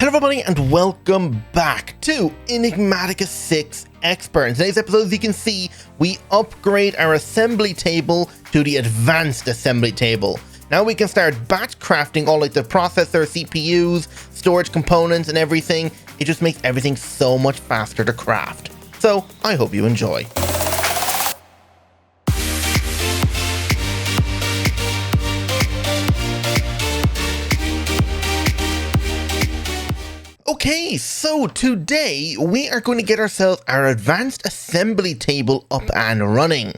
Hello everybody and welcome back to Enigmatica 6 Expert. In today's episode, as you can see, we upgrade our assembly table to the advanced assembly table. Now we can start batch crafting all like the processor, CPUs, storage components and everything. It just makes everything so much faster to craft. So I hope you enjoy. Okay, so today we are going to get ourselves our advanced assembly table up and running.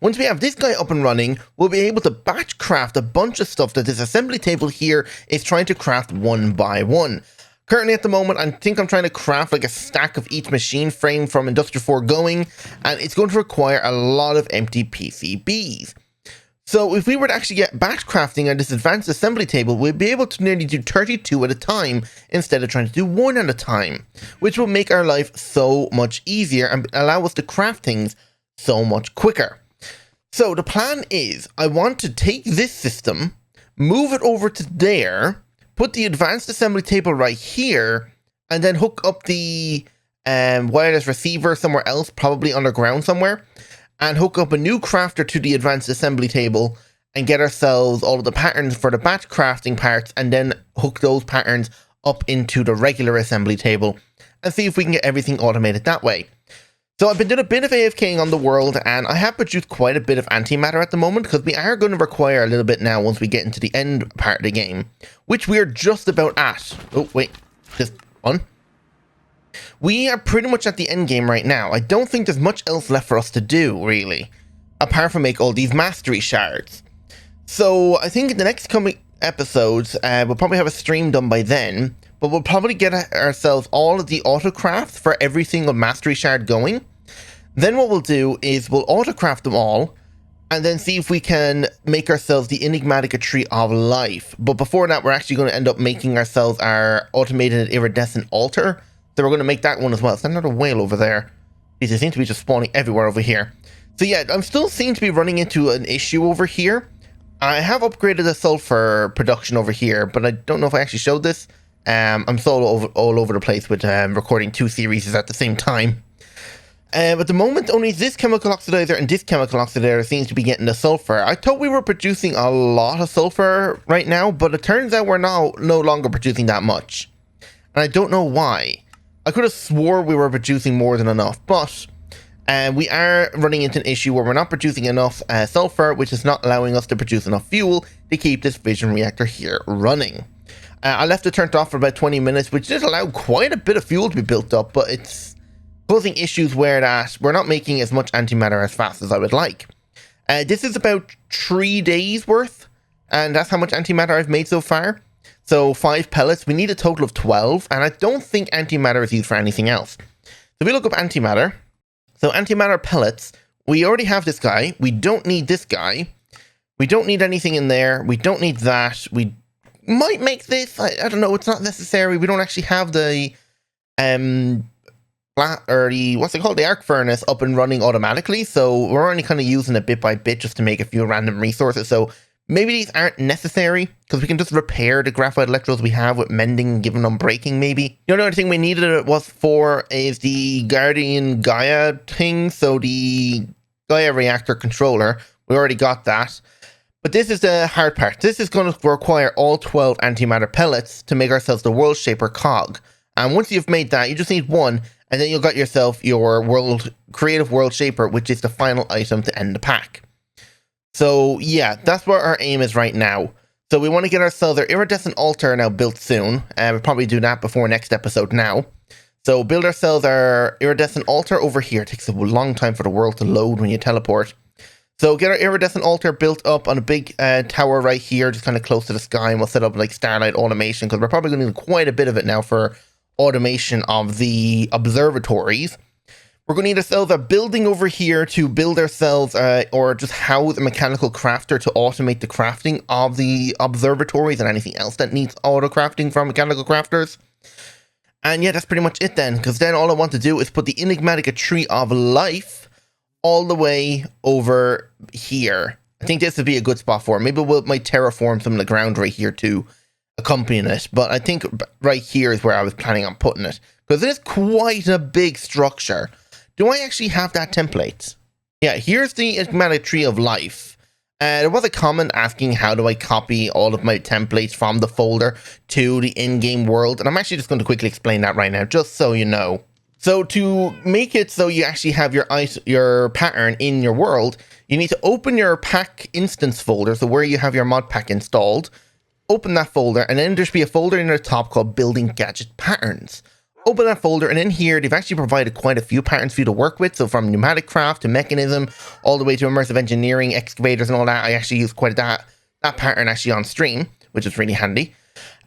Once we have this guy up and running, we'll be able to batch craft a bunch of stuff that this assembly table here is trying to craft one by one. Currently at the moment, I think I'm trying to craft like a stack of each machine frame from Induction 4 going, and it's going to require a lot of empty PCBs. So if we were to actually get batch crafting on this advanced assembly table, we'd be able to nearly do 32 at a time instead of trying to do one at a time, which will make our life so much easier and allow us to craft things so much quicker. So the plan is, I want to take this system, move it over to there, put the advanced assembly table right here, and then hook up the wireless receiver somewhere else, probably underground somewhere, and hook up a new crafter to the advanced assembly table and get ourselves all of the patterns for the batch crafting parts, and then hook those patterns up into the regular assembly table and see if we can get everything automated that way. So I've been doing a bit of AFKing on the world, and I have produced quite a bit of antimatter at the moment because we are going to require a little bit now once we get into the end part of the game, which we're just about at. Oh, wait, just one. We are pretty much at the end game right now. I don't think there's much else left for us to do, really, apart from make all these mastery shards. So I think in the next coming episodes, we'll probably have a stream done by then, but we'll probably get ourselves all of the autocrafts for every single mastery shard going. Then what we'll do is we'll autocraft them all, and then see if we can make ourselves the Enigmatica tree of life. But before that, we're actually going to end up making ourselves our automated iridescent altar. So we're going to make that one as well. It's another whale over there. They seem to be just spawning everywhere over here. So yeah, I'm still seem to be running into an issue over here. I have upgraded the sulfur production over here, but I don't know if I actually showed this. I'm all over the place with recording two series at the same time. At the moment, only this chemical oxidizer and this chemical oxidizer seems to be getting the sulfur. I thought we were producing a lot of sulfur right now, but it turns out we're now no longer producing that much. And I don't know why. I could have swore we were producing more than enough, but we are running into an issue where we're not producing enough sulfur, which is not allowing us to produce enough fuel to keep this fission reactor here running. I left it turned off for about 20 minutes, which did allow quite a bit of fuel to be built up, but it's causing issues where that we're not making as much antimatter as fast as I would like. This is about 3 days worth, and that's how much antimatter I've made so far. So 5 pellets, we need a total of 12, and I don't think antimatter is used for anything else. So if we look up antimatter, so antimatter pellets, we already have this guy, we don't need this guy, we don't need anything in there, we don't need that, we might make this, I don't know, it's not necessary, we don't actually have the, the arc furnace up and running automatically, so we're only kind of using it bit by bit just to make a few random resources, so maybe these aren't necessary, because we can just repair the graphite electrodes we have with mending, giving them breaking, maybe. The only other thing we needed it was for is the Guardian Gaia thing, so the Gaia reactor controller. We already got that. But this is the hard part. This is going to require all 12 antimatter pellets to make ourselves the World Shaper cog. And once you've made that, you just need one, and then you'll got yourself your creative World Shaper, which is the final item to end the pack. So yeah, that's where our aim is right now. So we want to get ourselves our iridescent altar now built soon. We'll probably do that before next episode now. So build ourselves our iridescent altar over here. It takes a long time for the world to load when you teleport. So get our iridescent altar built up on a big tower right here, just kind of close to the sky, and we'll set up like starlight automation, because we're probably going to need quite a bit of it now for automation of the observatories. We're going to need ourselves a building over here to build ourselves, or just house a mechanical crafter to automate the crafting of the observatories and anything else that needs auto crafting from mechanical crafters. And yeah, that's pretty much it then, because then all I want to do is put the Enigmatica tree of life all the way over here. I think this would be a good spot for it. Maybe we might terraform some of the ground right here too. accompanying it, but I think right here is where I was planning on putting it, because it is quite a big structure. Do I actually have that template? Yeah, here's the Enigmatic Tree of Life. There was a comment asking how do I copy all of my templates from the folder to the in-game world, and I'm actually just going to quickly explain that right now, just so you know. So to make it so you actually have your pattern in your world, you need to open your pack instance folder, so where you have your mod pack installed, open that folder, and then there should be a folder in the top called Building Gadget Patterns. Open that folder, and in here, they've actually provided quite a few patterns for you to work with. So from pneumatic craft to mechanism, all the way to immersive engineering, excavators, and all that. I actually used quite that pattern actually on stream, which is really handy.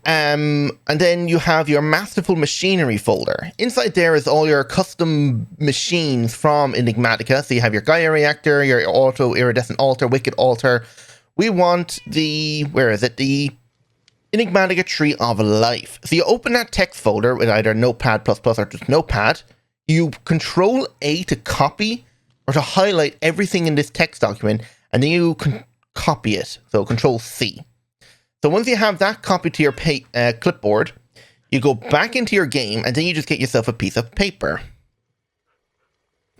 And then you have your masterful machinery folder. Inside there is all your custom machines from Enigmatica. So you have your Gaia reactor, your auto iridescent altar, wicked altar. We want the, where is it? The Enigmatica Tree of Life. So you open that text folder with either Notepad++ or just Notepad. You Control A to copy or to highlight everything in this text document, and then you can copy it. So Control C. So once you have that copied to your clipboard, you go back into your game, and then you just get yourself a piece of paper.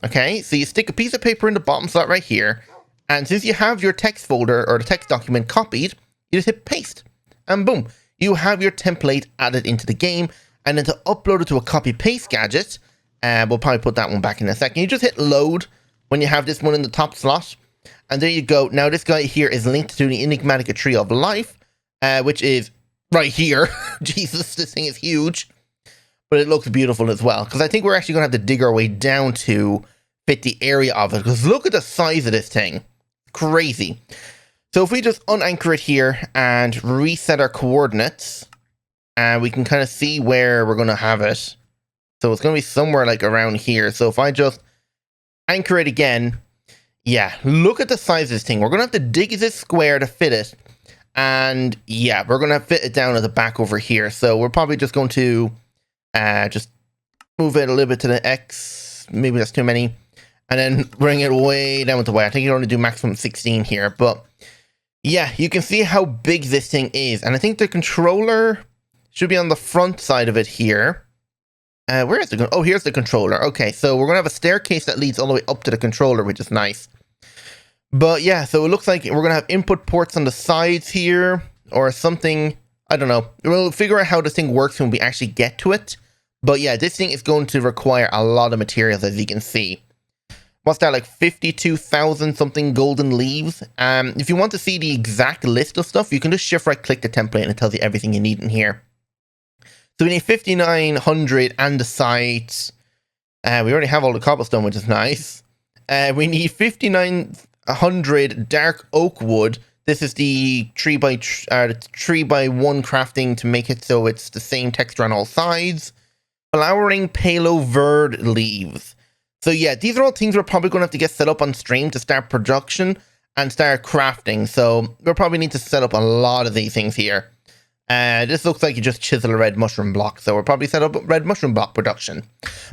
Okay, so you stick a piece of paper in the bottom slot right here, and since you have your text folder or the text document copied, you just hit paste. And boom, you have your template added into the game. And then to upload it to a copy-paste gadget, we'll probably put that one back in a second. You just hit load when you have this one in the top slot. And there you go. Now this guy here is linked to the Enigmatica Tree of Life, which is right here. Jesus, this thing is huge. But it looks beautiful as well. Because I think we're actually going to have to dig our way down to fit the area of it. Because look at the size of this thing. Crazy. So if we just unanchor it here and reset our coordinates, we can kind of see where we're going to have it. So it's going to be somewhere like around here. So if I just anchor it again, yeah, look at the size of this thing. We're going to have to dig this square to fit it. And yeah, we're going to fit it down at the back over here. So we're probably just going to just move it a little bit to the X. Maybe that's too many. And then bring it way down with the Y. I think you can only do maximum 16 here, but yeah, you can see how big this thing is. And I think the controller should be on the front side of it here. Where is the... Oh, here's the controller. Okay, so we're going to have a staircase that leads all the way up to the controller, which is nice. But yeah, so it looks like we're going to have input ports on the sides here. Or something. I don't know. We'll figure out how this thing works when we actually get to it. But yeah, this thing is going to require a lot of materials, as you can see. What's that, like 52,000 something golden leaves? If you want to see the exact list of stuff, you can just shift right click the template and it tells you everything you need in here. So we need 5,900 andesite. We already have all the cobblestone, which is nice. We need 5,900 dark oak wood. This is the 3x1 crafting to make it so it's the same texture on all sides. Flowering palo verde leaves. So yeah, these are all things we're probably going to have to get set up on stream to start production and start crafting. So we'll probably need to set up a lot of these things here. This looks like you just chisel a red mushroom block. So we'll probably set up red mushroom block production.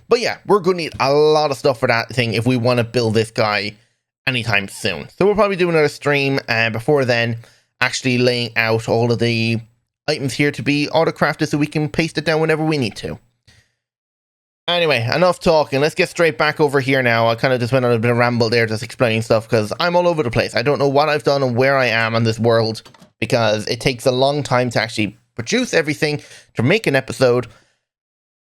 But yeah, we're going to need a lot of stuff for that thing if we want to build this guy anytime soon. So we'll probably do another stream before then, actually laying out all of the items here to be auto-crafted so we can paste it down whenever we need to. Anyway, enough talking. Let's get straight back over here now. I kind of just went on a bit of ramble there just explaining stuff because I'm all over the place. I don't know what I've done and where I am on this world because it takes a long time to actually produce everything, to make an episode.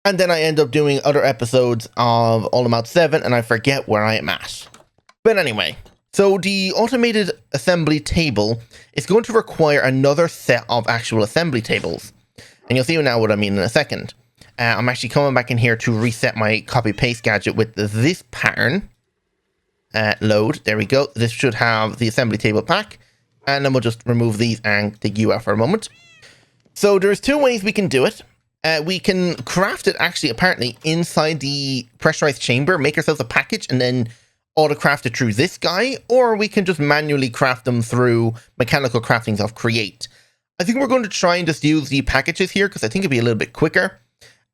And then I end up doing other episodes of All About 7 and I forget where I am at. But anyway, so the automated assembly table is going to require another set of actual assembly tables. And you'll see now what I mean in a second. I'm actually coming back in here to reset my copy-paste gadget with this pattern. Load. There we go. This should have the assembly table pack. And then we'll just remove these and dig you out for a moment. So there's two ways we can do it. We can craft it actually apparently inside the pressurized chamber, make ourselves a package, and then auto-craft it through this guy. Or we can just manually craft them through mechanical craftings of Create. I think we're going to try and just use the packages here because I think it'd be a little bit quicker.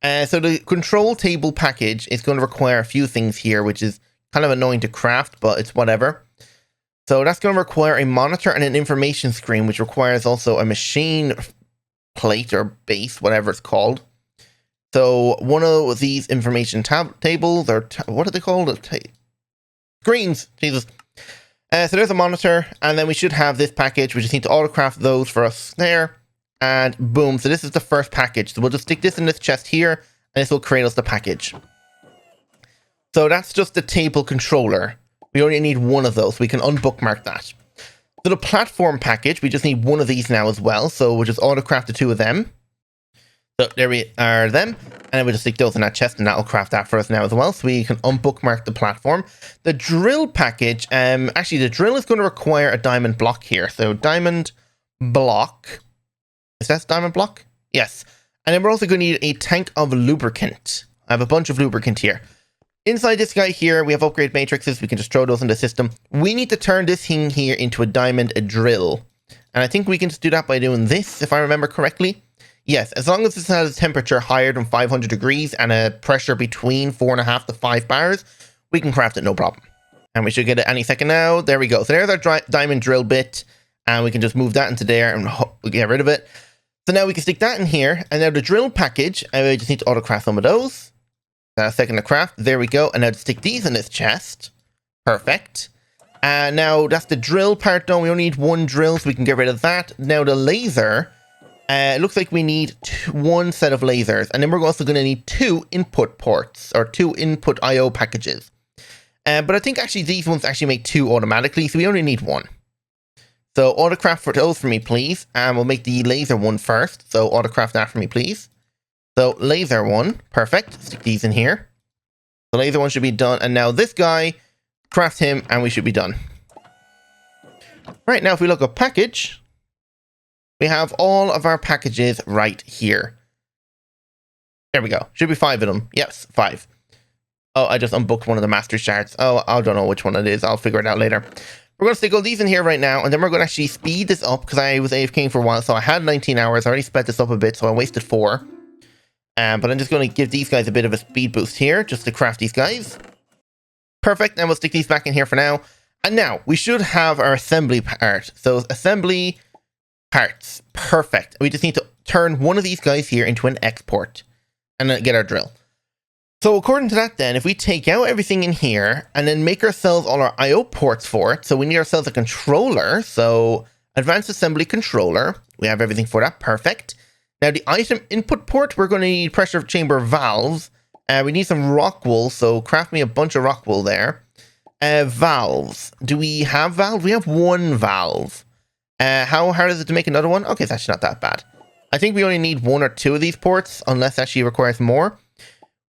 So the control table package is going to require a few things here, which is kind of annoying to craft, but it's whatever. So that's going to require a monitor and an information screen, which requires also a machine plate or base, whatever it's called. So one of these information tables, or what are they called? Screens, Jesus. So there's a monitor, and then we should have this package. We just need to autocraft those for us there, and boom. So this is the first package. So we'll just stick this in this chest here, and this will create us the package. So that's just the table controller. We only need one of those. We can unbookmark that. So the platform package, we just need one of these now as well. So we'll just autocraft the two of them. So there we are them. And then we'll just stick those in that chest, and that'll craft that for us now as well. So we can unbookmark the platform. The drill package, actually the drill is going to require a diamond block here. So diamond block. Is that diamond block? Yes. And then we're also going to need a tank of lubricant. I have a bunch of lubricant here. Inside this guy here, we have upgrade matrices. We can just throw those in the system. We need to turn this thing here into a diamond drill. And I think we can just do that by doing this, if I remember correctly. Yes, as long as this has a temperature higher than 500 degrees and a pressure between 4.5 to 5 bars, we can craft it no problem. And we should get it any second now. There we go. So there's our diamond drill bit. And we can just move that into there and we'll get rid of it. So now we can stick that in here. And now the drill package, I just need to autocraft some of those. A second to craft. There we go. And now to stick these in this chest. Perfect. And now that's the drill part done. We only need one drill, so we can get rid of that. Now the laser. It looks like we need one set of lasers. And then we're also going to need 2 input ports. Or 2 input I/O packages. But I think actually these ones actually make 2 automatically. So we only need 1. So autocraft for those for me, please. And we'll make the laser one first. So autocraft that for me, please. So laser one, perfect. Stick these in here. The laser one should be done. And now this guy, craft him, and we should be done. Right, now if we look at package, we have all of our packages right here. There we go. Should be 5 of them. Yes, 5. Oh, I just unbooked one of the master shards. Oh, I don't know which one it is. I'll figure it out later. We're going to stick all these in here right now, and then we're going to actually speed this up because I was AFKing for a while, so I had 19 hours. I already sped this up a bit, so I wasted 4. But I'm just going to give these guys a bit of a speed boost here, just to craft these guys. Perfect, and we'll stick these back in here for now. And now, we should have our assembly part. So, assembly parts. Perfect. We just need to turn one of these guys here into an export. And then get our drill. So, according to that then, if we take out everything in here, and then make ourselves all our I/O ports for it, so we need ourselves a controller. So, advanced assembly controller. We have everything for that. Perfect. Now, the item input port, we're going to need pressure chamber valves. We need some rock wool, so craft me a bunch of rock wool there. Valves. Do we have valves? We have 1 valve. How hard is it to make another one? Okay, it's actually not that bad. I think we only need 1 or 2 of these ports, unless actually it requires more.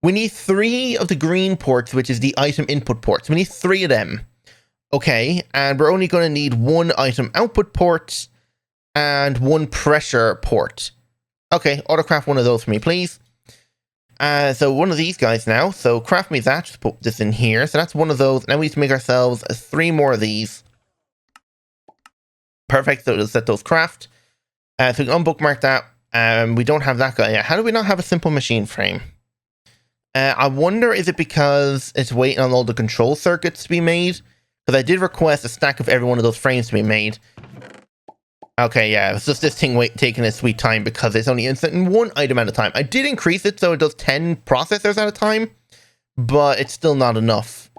We need 3 of the green ports, which is the item input ports. We need 3 of them. Okay, and we're only going to need 1 item output port and 1 pressure port. Okay, autocraft one of those for me, please. So one of these guys now. So craft me that. Just put this in here. So that's one of those. Now we need to make ourselves 3 more of these. Perfect. So we'll set those craft. So we can unbookmark that. We don't have that guy yet. How do we not have a simple machine frame? I wonder, is it because it's waiting on all the control circuits to be made? Because I did request a stack of every one of those frames to be made. Okay, yeah, it's just this thing taking its sweet time because it's only inserting 1 item at a time. I did increase it so it does 10 processors at a time, but it's still not enough.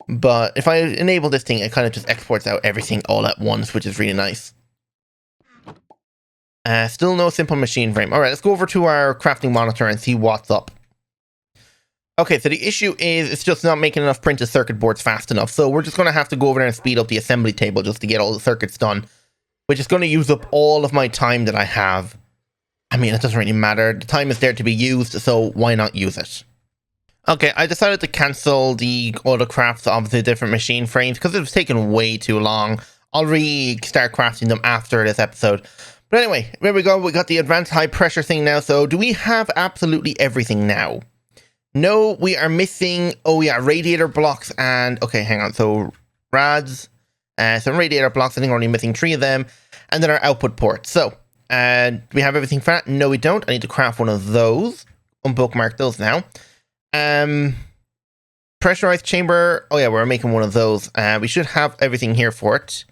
But if I enable this thing, it kind of just exports out everything all at once, which is really nice. Still no simple machine frame. Alright, let's go over to our crafting monitor and see what's up. Okay, so the issue is it's just not making enough printed circuit boards fast enough. So we're just going to have to go over there and speed up the assembly table just to get all the circuits done. Which is going to use up all of my time that I have. I mean, it doesn't really matter. The time is there to be used, so why not use it? Okay, I decided to cancel the autocrafts of the different machine frames because it was taking way too long. I'll restart crafting them after this episode. But anyway, there we go. We got the advanced high pressure thing now. So do we have absolutely everything now? No, we are missing, oh yeah, radiator blocks and, okay, hang on. So rads. Some radiator blocks, I think we're only missing 3 of them. And then our output ports. So, do we have everything for that? No, we don't. I need to craft one of those. Unbookmark those now. Pressurized chamber. Oh yeah, we're making one of those. We should have everything here for it.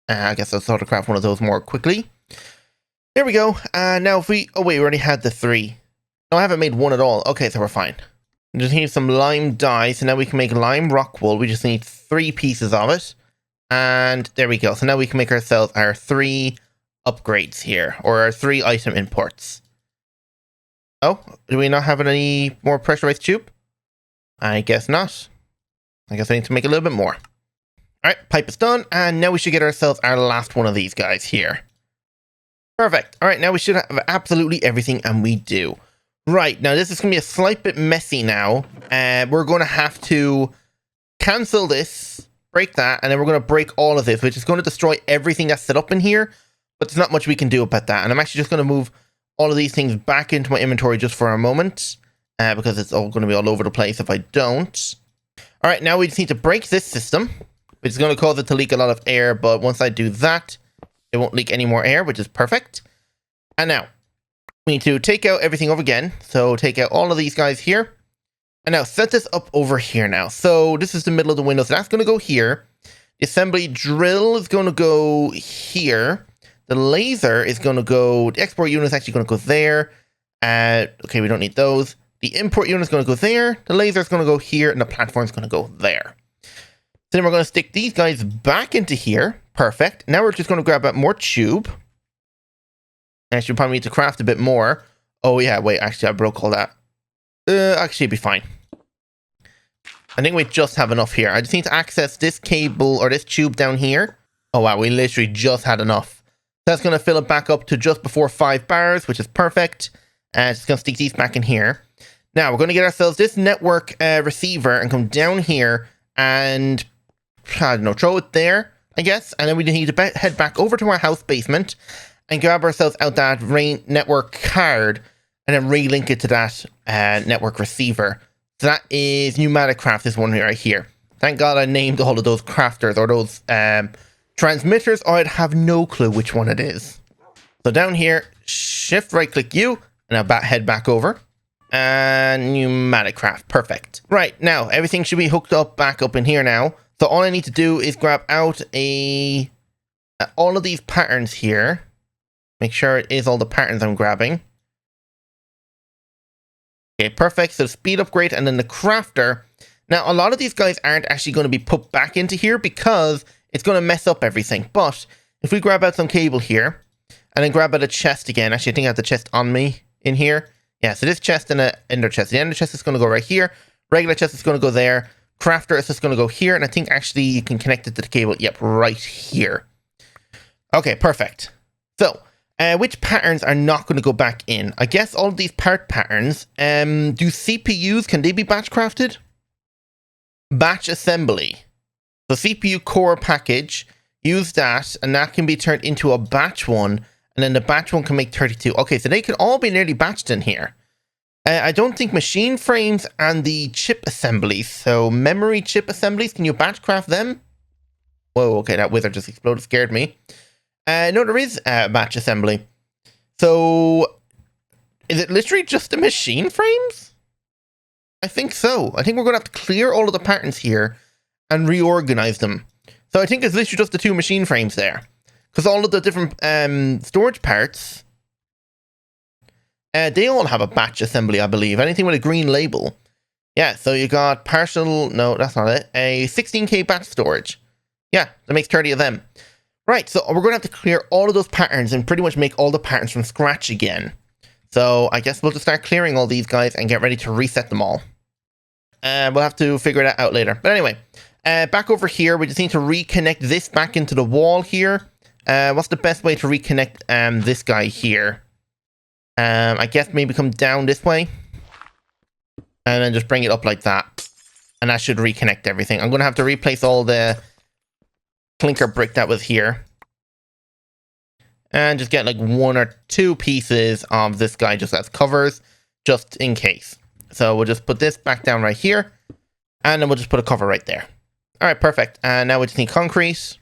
I guess I'll sort of craft one of those more quickly. There we go. Now if we... Oh wait, we already had the 3. No, I haven't made 1 at all. Okay, so we're fine. We just need some lime dye, so now we can make lime rock wool. We just need 3 pieces of it. And there we go. So now we can make ourselves our 3 upgrades here, or our 3 item imports. Oh, do we not have any more pressurized tube? I guess not. I guess I need to make a little bit more. Alright, pipe is done, and now we should get ourselves our last one of these guys here. Perfect. Alright, now we should have absolutely everything, and we do. Right, now this is going to be a slight bit messy now. We're going to have to cancel this, break that, and then we're going to break all of this, which is going to destroy everything that's set up in here, but there's not much we can do about that. And I'm actually just going to move all of these things back into my inventory just for a moment, because it's all going to be all over the place if I don't. Alright, now we just need to break this system, which is going to cause it to leak a lot of air, but once I do that, it won't leak any more air, which is perfect. And now, we need to take out everything over again. So take out all of these guys here. And now set this up over here now. So this is the middle of the window. So that's going to go here. The assembly drill is going to go here. The laser is going to go... The export unit is actually going to go there. Okay, we don't need those. The import unit is going to go there. The laser is going to go here. And the platform is going to go there. Then we're going to stick these guys back into here. Perfect. Now we're just going to grab out more tube. Actually, we probably need to craft a bit more. Oh, yeah. Wait, actually, I broke all that. Actually, it'd be fine. I think we just have enough here. I just need to access this cable or this tube down here. Oh, wow. We literally just had enough. That's going to fill it back up to just before 5 bars, which is perfect. And just going to stick these back in here. Now, we're going to get ourselves this network receiver and come down here and, I don't know, throw it there, I guess. And then we need to head back over to our house basement and grab ourselves out that network card and then relink it to that network receiver. So that is pneumatic craft, this one right here. Thank God I named all of those crafters or those transmitters, or I'd have no clue which one it is. So down here, shift right click U, and now head back over. And pneumatic craft, perfect. Right, now everything should be hooked up back up in here now. So all I need to do is grab out all of these patterns here. Make sure it is all the patterns I'm grabbing. Okay, perfect. So speed upgrade and then the crafter. Now, a lot of these guys aren't actually going to be put back into here because it's going to mess up everything. But if we grab out some cable here and then grab out a chest again. Actually, I think I have the chest on me in here. Yeah, so this chest and an ender chest. The ender chest is going to go right here. Regular chest is going to go there. Crafter is just going to go here. And I think actually you can connect it to the cable. Yep, right here. Okay, perfect. So... which patterns are not going to go back in? I guess all of these part patterns. Do CPUs, can they be batch crafted? Batch assembly. So CPU core package, use that, and that can be turned into a batch one, and then the batch one can make 32. Okay, so they can all be nearly batched in here. I don't think machine frames and the chip assemblies, so memory chip assemblies, can you batch craft them? Whoa, okay, that wizard just exploded, scared me. No, there is a batch assembly. So, is it literally just the machine frames? I think so. I think we're going to have to clear all of the patterns here and reorganize them. So I think it's literally just the 2 machine frames there. Because all of the different storage parts, they all have a batch assembly, I believe. Anything with a green label. Yeah, so you got partial, no, that's not it. A 16K batch storage. Yeah, that makes 30 of them. Right, so we're going to have to clear all of those patterns and pretty much make all the patterns from scratch again. So I guess we'll just start clearing all these guys and get ready to reset them all. We'll have to figure that out later. But anyway, back over here, we just need to reconnect this back into the wall here. What's the best way to reconnect this guy here? I guess maybe come down this way. And then just bring it up like that. And that should reconnect everything. I'm going to have to replace all the clinker brick that was here. And just get like 1 or 2 pieces of this guy just as covers, just in case. So we'll just put this back down right here. And then we'll just put a cover right there. Alright, perfect. And now we just need concrete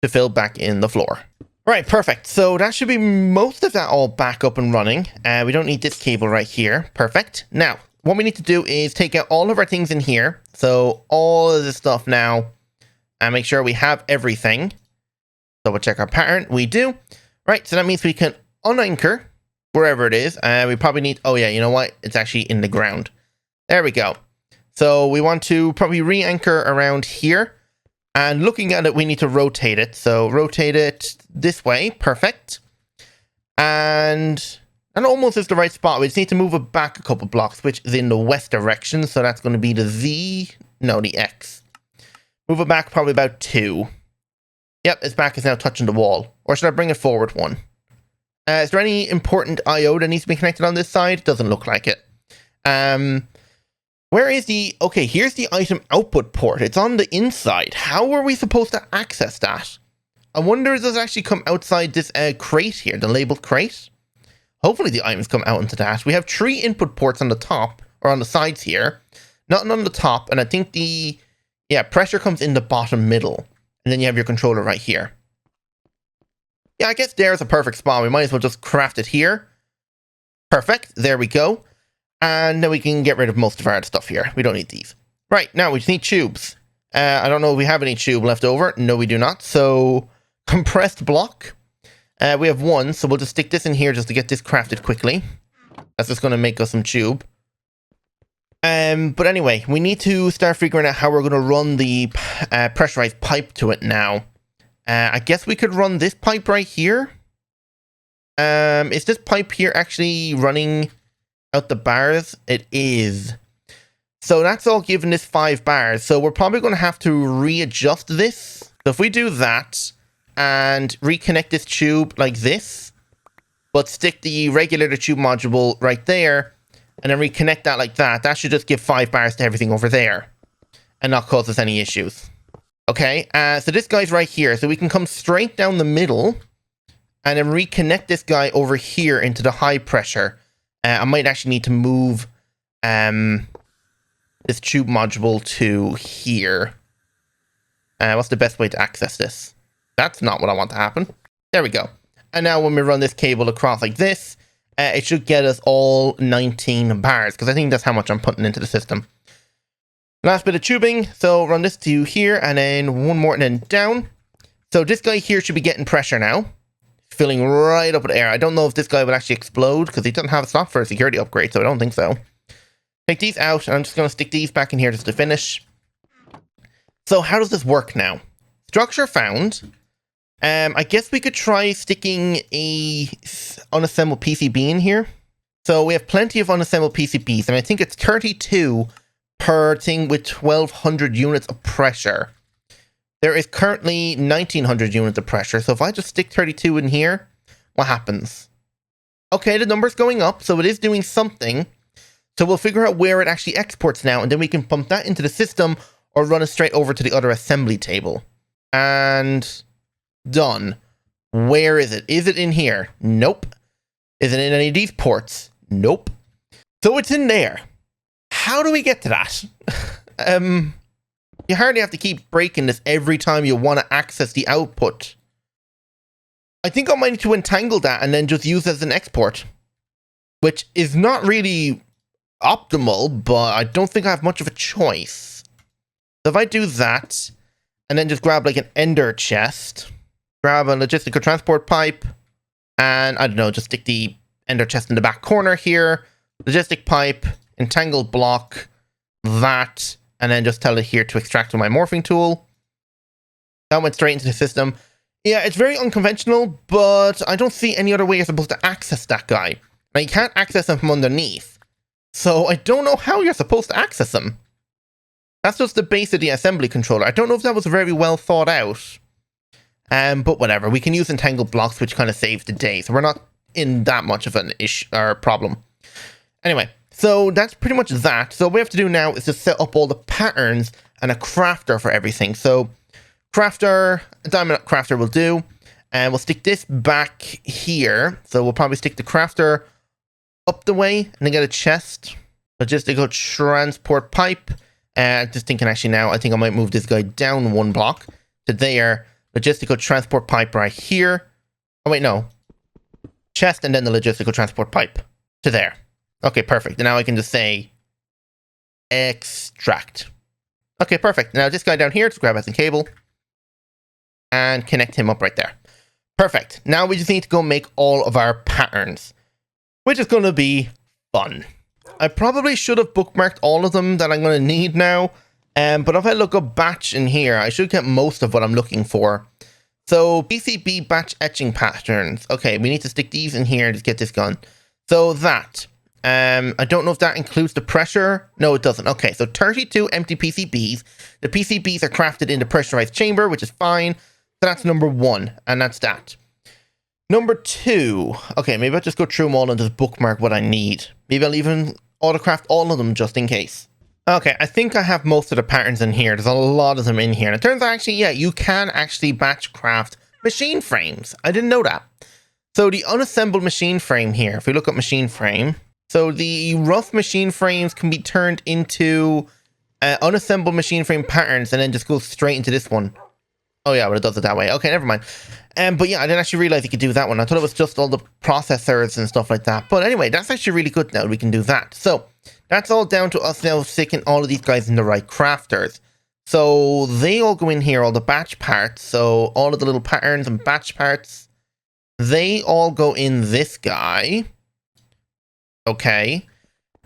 to fill back in the floor. Alright, perfect. So that should be most of that all back up and running. We don't need this cable right here. Perfect. Now, what we need to do is take out all of our things in here. So all of this stuff now. And make sure we have everything. So we'll check our pattern. We do. Right, so that means we can unanchor wherever it is. And we probably need, oh yeah, you know what? It's actually in the ground. There we go. So we want to probably re-anchor around here. And looking at it, we need to rotate it. So rotate it this way. Perfect. And almost is the right spot. We just need to move it back a couple blocks, which is in the west direction. So that's going to be the Z. No, the X. Move it back probably about 2. Yep, its back is now touching the wall. Or should I bring it forward 1? Is there any important I/O that needs to be connected on this side? Doesn't look like it. Where is the... Okay, here's the item output port. It's on the inside. How are we supposed to access that? I wonder if this actually come outside this crate here, the labeled crate. Hopefully the items come out into that. We have 3 input ports on the top, or on the sides here. Nothing on the top, and I think the... Yeah, pressure comes in the bottom middle. And then you have your controller right here. Yeah, I guess there's a perfect spot. We might as well just craft it here. Perfect. There we go. And then we can get rid of most of our stuff here. We don't need these. Right, now we just need tubes. I don't know if we have any tube left over. No, we do not. So, compressed block. We have 1, so we'll just stick this in here just to get this crafted quickly. That's just going to make us some tube. But anyway, we need to start figuring out how we're going to run the pressurized pipe to it now. I guess we could run this pipe right here. Is this pipe here actually running out the bars? It is. So that's all given this 5 bars. So we're probably going to have to readjust this. So if we do that and reconnect this tube like this, but stick the regulator tube module right there, and then reconnect that like that, that should just give 5 bars to everything over there and not cause us any issues. Okay, so this guy's right here. So we can come straight down the middle and then reconnect this guy over here into the high pressure. I might actually need to move this tube module to here. What's the best way to access this? That's not what I want to happen. There we go. And now when we run this cable across like this, it should get us all 19 bars, because I think that's how much I'm putting into the system. Last bit of tubing, so run this to here, and then one more, and then down. So this guy here should be getting pressure now. Filling right up with air. I don't know if this guy will actually explode, because he doesn't have a slot for a security upgrade, so I don't think so. Take these out, and I'm just going to stick these back in here just to finish. So how does this work now? Structure found. I guess we could try sticking a unassembled PCB in here. So we have plenty of unassembled PCBs, and I think it's 32 per thing with 1200 units of pressure. There is currently 1900 units of pressure, so if I just stick 32 in here, what happens? Okay, the number's going up, so it is doing something. So we'll figure out where it actually exports now, and then we can pump that into the system or run it straight over to the other assembly table. And done. Where is it? Is it in here? Nope. Is it in any of these ports? Nope. So it's in there. How do we get to that? You hardly have to keep breaking this every time you want to access the output. I think I might need to entangle that and then just use it as an export, which is not really optimal, but I don't think I have much of a choice. So if I do that, and then just grab like an ender chest, grab a logistical transport pipe, and I don't know, just stick the ender chest in the back corner here, logistic pipe, entangled block, that, and then just tell it here to extract with my morphing tool. That went straight into the system. Yeah, it's very unconventional, but I don't see any other way you're supposed to access that guy. Now, you can't access him from underneath, so I don't know how you're supposed to access him. That's just the base of the assembly controller. I don't know if that was very well thought out. But whatever, we can use entangled blocks, which kind of saves the day, so we're not in that much of an issue or problem. Anyway, so that's pretty much that. So what we have to do now is just set up all the patterns and a crafter for everything. So crafter, a diamond crafter will do, and we'll stick this back here. So we'll probably stick the crafter up the way and then get a chest. Logistical transport pipe. Just thinking actually now, I think I might move this guy down 1 block to there. Logistical transport pipe right here. Oh wait, no. Chest and then the logistical transport pipe to there. Okay, perfect. And now I can just say extract. Okay, perfect. Now this guy down here, just grab as a cable and connect him up right there. Perfect. Now we just need to go make all of our patterns, which is going to be fun. I probably should have bookmarked all of them that I'm going to need now. But if I look up batch in here, I should get most of what I'm looking for. So PCB batch etching patterns. Okay, we need to stick these in here and just get this going. So that, I don't know if that includes the pressure. No, it doesn't. Okay, so 32 empty PCBs. The PCBs are crafted in the pressurized chamber, which is fine. So that's number 1, and that's that. Number 2. Okay, maybe I'll just go through them all and just bookmark what I need. Maybe I'll even autocraft all of them just in case. Okay, I think I have most of the patterns in here. There's a lot of them in here. And it turns out actually, yeah, you can actually batch craft machine frames. I didn't know that. So the unassembled machine frame here, if we look at machine frame, so the rough machine frames can be turned into unassembled machine frame patterns and then just go straight into this one. Oh yeah, but it does it that way. Okay, never mind. But yeah, I didn't actually realize you could do that one. I thought it was just all the processors and stuff like that. But anyway, that's actually really good now. We can do that. So that's all down to us now sticking all of these guys in the right crafters. So they all go in here, all the batch parts. So all of the little patterns and batch parts, they all go in this guy. Okay.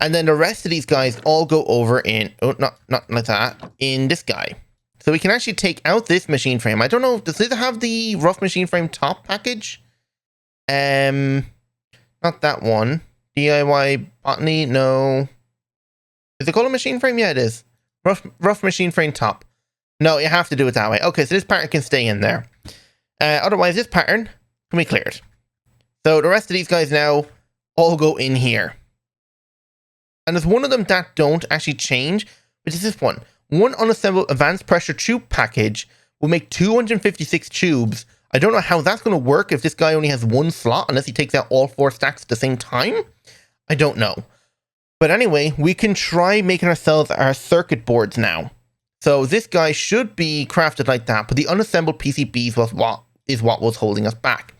And then the rest of these guys all go over in, oh, not like that, in this guy. So we can actually take out this machine frame. I don't know, does it have the rough machine frame top package? Not that one. DIY botany, no. Is it called a machine frame? Yeah, it is. Rough machine frame top. No, you have to do it that way. Okay, so this pattern can stay in there. Otherwise, this pattern can be cleared. So the rest of these guys now all go in here. And there's one of them that don't actually change, which is this one. One unassembled advanced pressure tube package will make 256 tubes. I don't know how that's going to work if this guy only has one slot, unless he takes out all 4 stacks at the same time. I don't know. But anyway, we can try making ourselves our circuit boards now. So this guy should be crafted like that, but the unassembled PCBs was what was holding us back.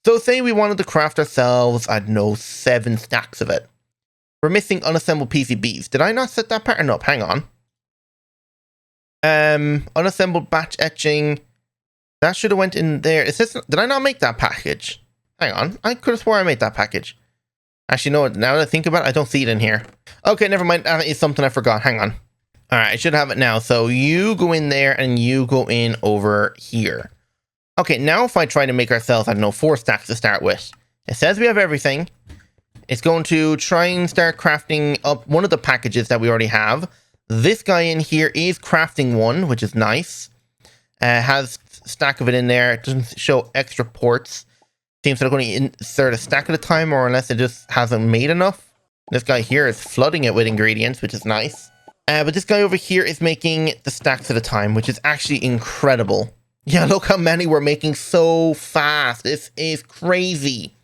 So say we wanted to craft ourselves, I don't know, 7 stacks of it. We're missing unassembled PCBs. Did I not set that pattern up? Hang on. Unassembled batch etching. That should have went in there. Did I not make that package? Hang on. I could have swore I made that package. Actually, no, now that I think about it, I don't see it in here. Okay, never mind. That is something I forgot. Hang on. Alright, I should have it now. So you go in there and you go in over here. Okay, now if I try to make ourselves, I don't know, 4 stacks to start with. It says we have everything. It's going to try and start crafting up one of the packages that we already have. This guy in here is crafting one, which is nice. Has a stack of it in there. It doesn't show extra ports. Seems they're going to insert a stack at a time, or unless it just hasn't made enough. This guy here is flooding it with ingredients, which is nice. But this guy over here is making the stacks at a time, which is actually incredible. Yeah, look how many we're making so fast. This is crazy.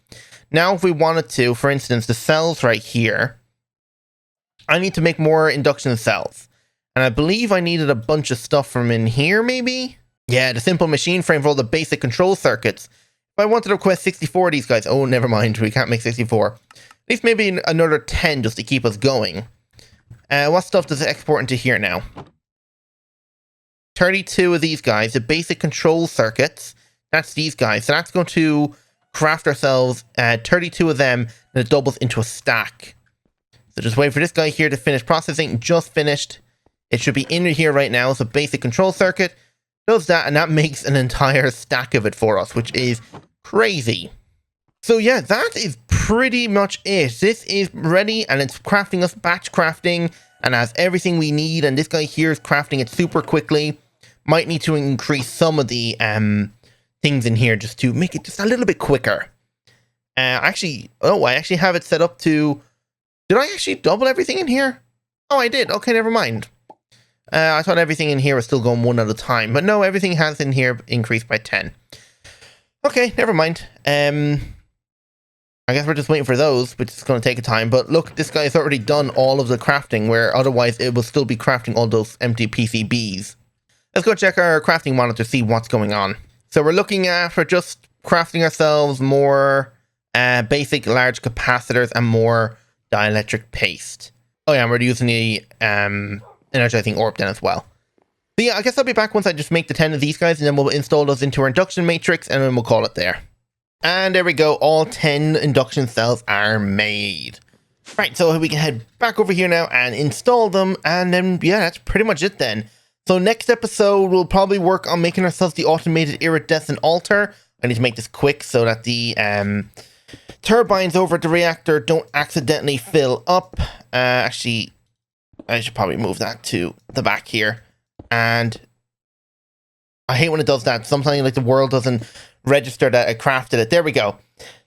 Now, if we wanted to, for instance, the cells right here, I need to make more induction cells. And I believe I needed a bunch of stuff from in here, maybe? Yeah, the simple machine frame for all the basic control circuits. If I wanted to request 64 of these guys, oh, never mind, we can't make 64. At least maybe another 10 just to keep us going. What stuff does it export into here now? 32 of these guys, the basic control circuits. That's these guys. So that's going to craft ourselves 32 of them, and it doubles into a stack. So just wait for this guy here to finish processing. Just finished. It should be in here right now. So basic control circuit does that, and that makes an entire stack of it for us, which is crazy. So yeah, that is pretty much it. This is ready, and it's crafting us batch crafting, and has everything we need. And this guy here is crafting it super quickly. Might need to increase some of the things in here just to make it just a little bit quicker. I actually have it set up to... Did I actually double everything in here? Oh, I did. Okay, never mind. I thought everything in here was still going 1 at a time. But no, everything has in here increased by 10. Okay, never mind. I guess we're just waiting for those, which is going to take a time. But look, this guy's already done all of the crafting, where otherwise it will still be crafting all those empty PCBs. Let's go check our crafting monitor to see what's going on. So we're looking at for just crafting ourselves more basic large capacitors and more dielectric paste. Oh yeah, and we're using the energizing orb then as well. So yeah, I guess I'll be back once I just make the 10 of these guys, and then we'll install those into our induction matrix, and then we'll call it there. And there we go, all 10 induction cells are made. Right, so we can head back over here now and install them, and then, yeah, that's pretty much it then. So next episode, we'll probably work on making ourselves the automated iridescent altar. I need to make this quick so that the turbines over at the reactor don't accidentally fill up. Actually, I should probably move that to the back here. And I hate when it does that. Sometimes like the world doesn't register that I crafted it. There we go.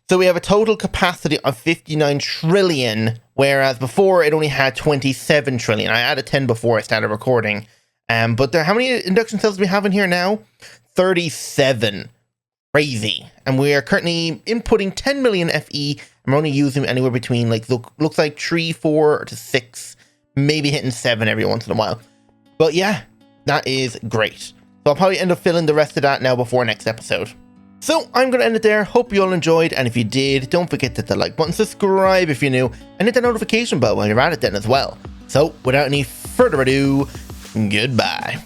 So we have a total capacity of 59 trillion, whereas before it only had 27 trillion. I added 10 before I started recording. But how many induction cells do we have in here now? 37. Crazy. And we are currently inputting 10 million FE, and we're only using anywhere between, like, looks like 3, 4 to 6, maybe hitting 7 every once in a while. But yeah, that is great. So I'll probably end up filling the rest of that now before next episode. So I'm going to end it there. Hope you all enjoyed, and if you did, don't forget to hit the like button, subscribe if you're new, and hit the notification bell while you're at it then as well. So without any further ado, goodbye.